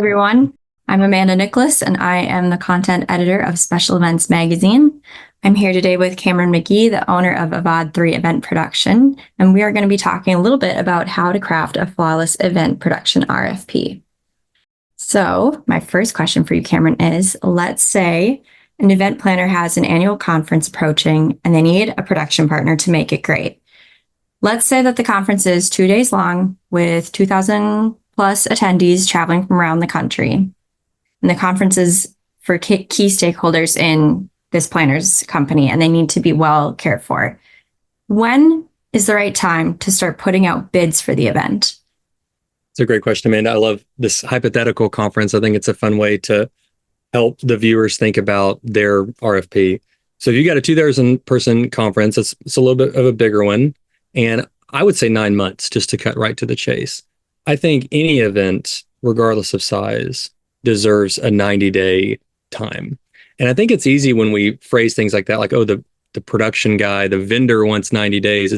everyone. I'm Amanda Nicholas, and I am the content editor of Special Events Magazine. I'm here today with Cameron McGee, the owner of Avad 3 Event Production, and we are going to be talking a little bit about how to craft a flawless event production RFP. So my first question for you, Cameron, is let's say an event planner has an annual conference approaching and they need a production partner to make it great. Let's say that the conference is 2 days long with 2,000 plus attendees traveling from around the country. And the conference is for key stakeholders in this planner's company, and they need to be well cared for. When is the right time to start putting out bids for the event? It's a great question, Amanda. I love this hypothetical conference. I think it's a fun way to help the viewers think about their RFP. So if you got a 2,000 person conference, it's a little bit of a bigger one. And I would say 9 months, just to cut right to the chase. I think any event, regardless of size, deserves a 90-day time. And I think it's easy when we phrase things like that, like, oh, the production guy, the vendor wants 90 days.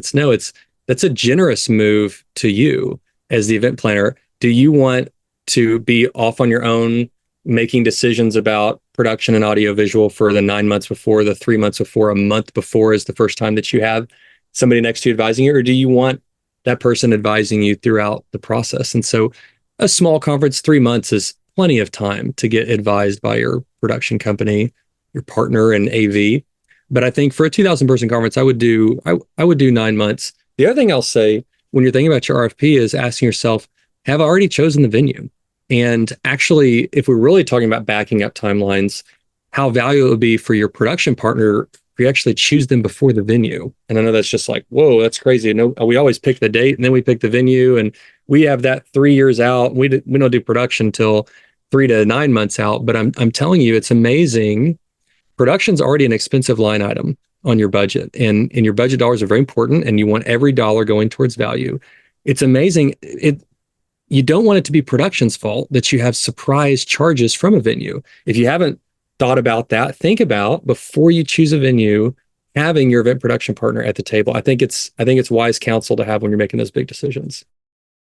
That's a generous move to you as the event planner. Do you want to be off on your own, making decisions about production and audio visual for the 9 months before, the 3 months before, a month before is the first time that you have somebody next to you advising you, or do you want that person advising you throughout the process? And so a small conference, 3 months is plenty of time to get advised by your production company, your partner in AV. But I think for a 2,000 person conference, I would do 9 months. The other thing I'll say when you're thinking about your RFP is asking yourself, have I already chosen the venue? And actually, if we're really talking about backing up timelines, how valuable it would be for your production partner if you actually choose them before the venue. And I know that's just like, whoa, that's crazy. No, we always pick the date and then we pick the venue, and we have that 3 years out. We don't do production till 3 to 9 months out. But I'm telling you, it's amazing. Production's already an expensive line item on your budget, and your budget dollars are very important, and you want every dollar going towards value. It's amazing. You don't want it to be production's fault that you have surprise charges from a venue. If you haven't thought about that, think about, before you choose a venue, having your event production partner at the table. I think it's wise counsel to have when you're making those big decisions.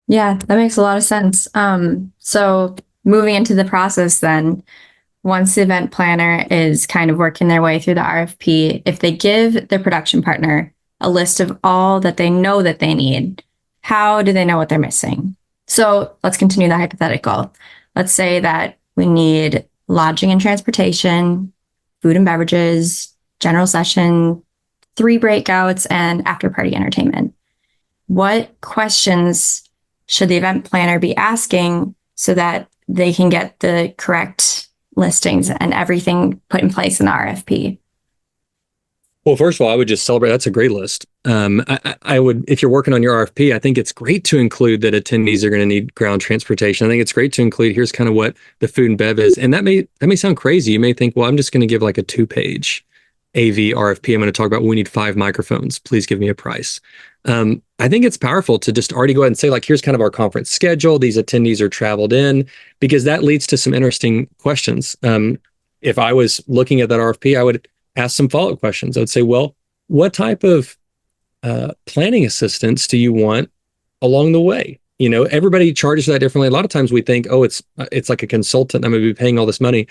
Yeah, that makes a lot of sense. So moving into the process then, once the event planner is kind of working their way through the RFP, if they give their production partner a list of all that they know that they need, how do they know what they're missing? So let's continue the hypothetical. Let's say that we need lodging and transportation, food and beverages, general session, 3 breakouts, and after party entertainment. What questions should the event planner be asking so that they can get the correct listings and everything put in place in the RFP? Well, first of all, I would just celebrate. That's a great list. I would, if you're working on your RFP, I think it's great to include that attendees are going to need ground transportation. I think it's great to include, here's kind of what the food and bev is. And that may sound crazy. You may think, well, I'm just going to give like a 2-page AV RFP. I'm going to talk about, we need 5 microphones. Please give me a price. I think it's powerful to just already go ahead and say, like, here's kind of our conference schedule. These attendees are traveled in, because that leads to some interesting questions. If I was looking at that RFP, I would ask some follow-up questions. I would say, well, what type of planning assistance do you want along the way? You know, everybody charges that differently. A lot of times we think, oh, it's like a consultant, I'm going to be paying all this money.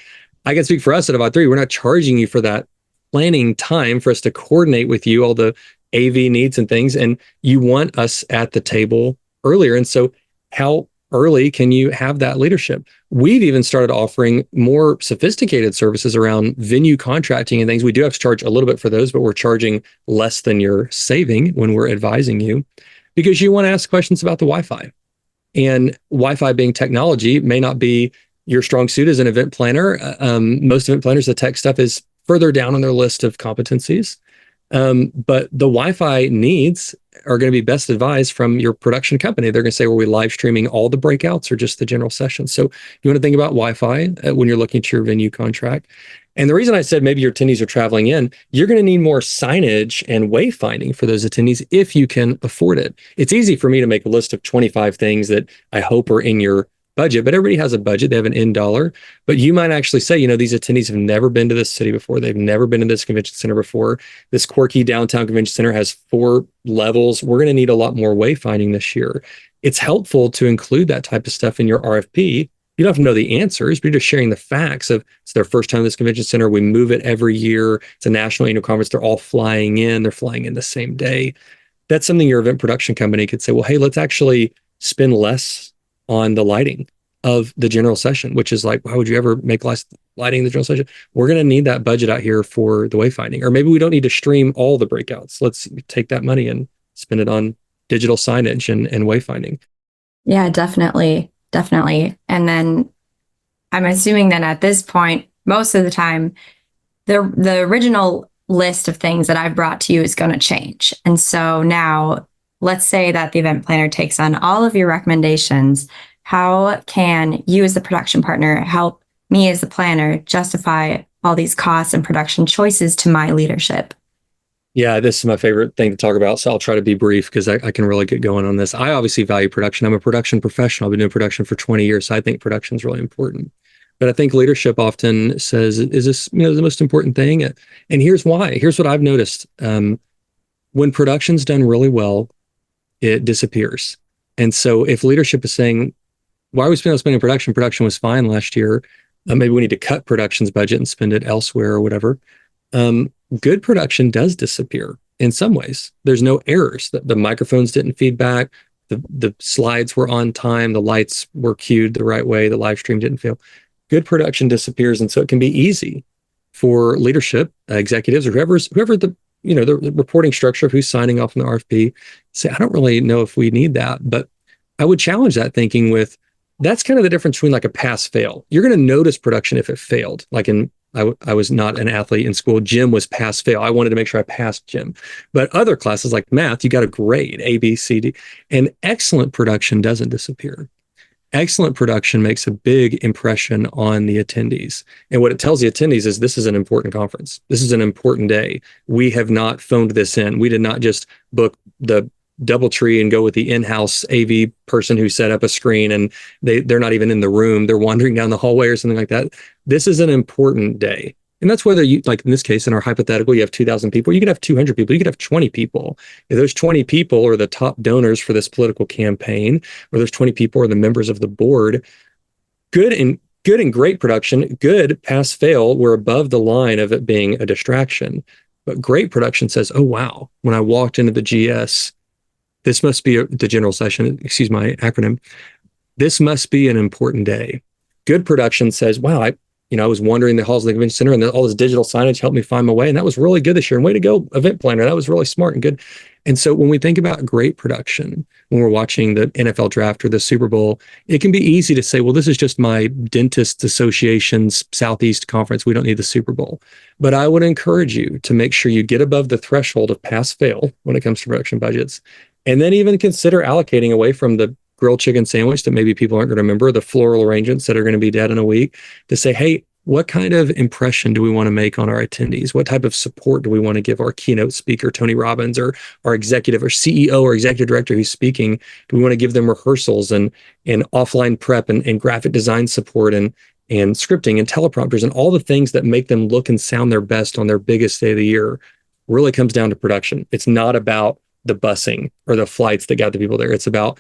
I can speak for us at Avad 3. We're not charging you for that planning time for us to coordinate with you all the AV needs and things. And you want us at the table earlier. And so how early can you have that leadership? We've even started offering more sophisticated services around venue contracting and things. We do have to charge a little bit for those, but we're charging less than you're saving when we're advising you, because you want to ask questions about the Wi-Fi. And Wi-Fi, being technology, may not be your strong suit as an event planner. Most event planners, the tech stuff is further down on their list of competencies. But the Wi-Fi needs are going to be best advised from your production company. They're going to say, were we live streaming all the breakouts or just the general session? So you want to think about Wi-Fi when you're looking at your venue contract. And the reason I said maybe your attendees are traveling in, you're going to need more signage and wayfinding for those attendees if you can afford it. It's easy for me to make a list of 25 things that I hope are in your budget, but everybody has a budget. They have an end dollar. But you might actually say, you know, these attendees have never been to this city before. They've never been to this convention center before. This quirky downtown convention center has 4 levels. We're going to need a lot more wayfinding this year. It's helpful to include that type of stuff in your RFP, You don't have to know the answers, but you're just sharing the facts of it's their first time at this convention center. We move it every year. It's a national annual conference. They're all flying in. They're flying in the same day. That's something your event production company could say, well, hey, let's actually spend less on the lighting of the general session, which is like, why would you ever make less lighting in the general session? We're going to need that budget out here for the wayfinding. Or maybe we don't need to stream all the breakouts. Let's take that money and spend it on digital signage and wayfinding. Yeah, definitely. Definitely. And then I'm assuming that at this point, most of the time, the original list of things that I've brought to you is going to change. And so now let's say that the event planner takes on all of your recommendations. How can you as the production partner help me as the planner justify all these costs and production choices to my leadership? Yeah, this is my favorite thing to talk about. So I'll try to be brief because I can really get going on this. I obviously value production. I'm a production professional. I've been doing production for 20 years. So I think production is really important. But I think leadership often says, is this, the most important thing? And here's why. Here's what I've noticed. When production's done really well, it disappears. And so if leadership is saying, why are we spending production? Production was fine last year. Maybe we need to cut production's budget and spend it elsewhere or whatever. Good production does disappear in some ways. There's no errors. The microphones didn't feed back. The slides were on time. The lights were cued the right way. The live stream didn't fail. Good production disappears. And so it can be easy for leadership, executives, or whoever the reporting structure of who's signing off on the RFP, say, I don't really know if we need that. But I would challenge that thinking with, that's kind of the difference between like a pass fail. You're going to notice production if it failed. Like I was not an athlete in school. Gym was pass fail. I wanted to make sure I passed gym. But other classes like math, you got a grade, A, B, C, D. And excellent production doesn't disappear. Excellent production makes a big impression on the attendees. And what it tells the attendees is this is an important conference. This is an important day. We have not phoned this in. We did not just book the DoubleTree and go with the in-house AV person who set up a screen and they're not even in the room. They're wandering down the hallway or something like that. This is an important day. And that's whether you, like in this case, in our hypothetical, you have 2,000 people, you could have 200 people, you could have 20 people. If those 20 people are the top donors for this political campaign, or those 20 people are the members of the board, good and great production, good pass fail, we're above the line of it being a distraction. But great production says, oh, wow, when I walked into the GS, this must be the general session, excuse my acronym. This must be an important day. Good production says, wow, I was wandering the halls of the convention center and all this digital signage helped me find my way. And that was really good this year. And way to go, event planner. That was really smart and good. And so when we think about great production, when we're watching the NFL draft or the Super Bowl, it can be easy to say, well, this is just my Dentists Association's Southeast Conference. We don't need the Super Bowl. But I would encourage you to make sure you get above the threshold of pass fail when it comes to production budgets. And then even consider allocating away from the grilled chicken sandwich that maybe people aren't going to remember, the floral arrangements that are going to be dead in a week, to say, hey, what kind of impression do we want to make on our attendees? What type of support do we want to give our keynote speaker, Tony Robbins, or our executive or CEO or executive director who's speaking? Do we want to give them rehearsals and offline prep and graphic design support and scripting and teleprompters and all the things that make them look and sound their best on their biggest day of the year? Really comes down to production. It's not about the busing or the flights that got the people there. It's about,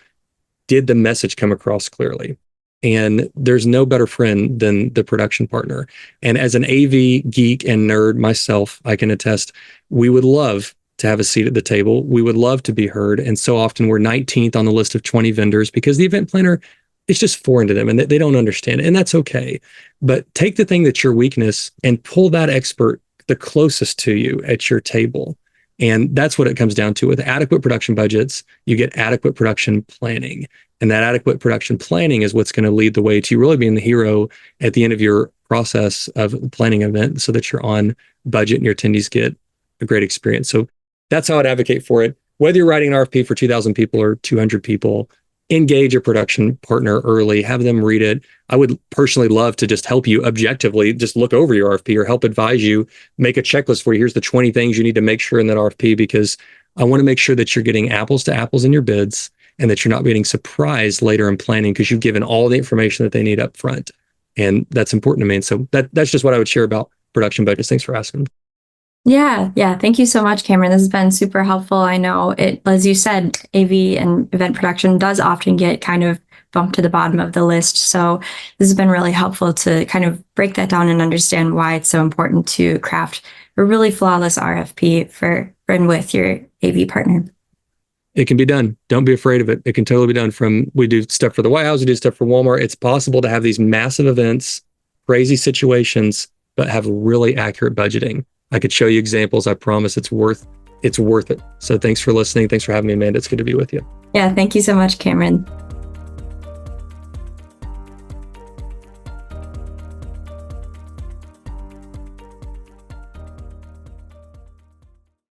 did the message come across clearly? And there's no better friend than the production partner. And as an AV geek and nerd myself, I can attest, we would love to have a seat at the table. We would love to be heard. And so often we're 19th on the list of 20 vendors because the event planner, it's just foreign to them and they don't understand it. And that's okay. But take the thing that's your weakness and pull that expert the closest to you at your table. And that's what it comes down to. With adequate production budgets, you get adequate production planning. And that adequate production planning is what's going to lead the way to you really being the hero at the end of your process of planning an event so that you're on budget and your attendees get a great experience. So that's how I'd advocate for it. Whether you're writing an RFP for 2,000 people or 200 people, engage your production partner early, have them read it. I would personally love to just help you objectively, just look over your RFP or help advise you, make a checklist for you. Here's the 20 things you need to make sure in that RFP, because I want to make sure that you're getting apples to apples in your bids and that you're not getting surprised later in planning because you've given all the information that they need up front. And that's important to me. And so that's just what I would share about production budgets. Thanks for asking. Yeah. Thank you so much, Cameron. This has been super helpful. I know it, as you said, AV and event production does often get kind of bumped to the bottom of the list. So this has been really helpful to kind of break that down and understand why it's so important to craft a really flawless RFP for and with your AV partner. It can be done. Don't be afraid of it. It can totally be done. We do stuff for the White House, we do stuff for Walmart. It's possible to have these massive events, crazy situations, but have really accurate budgeting. I could show you examples. I promise it's worth it. So thanks for listening. Thanks for having me, Amanda. It's good to be with you. Yeah, thank you so much, Cameron.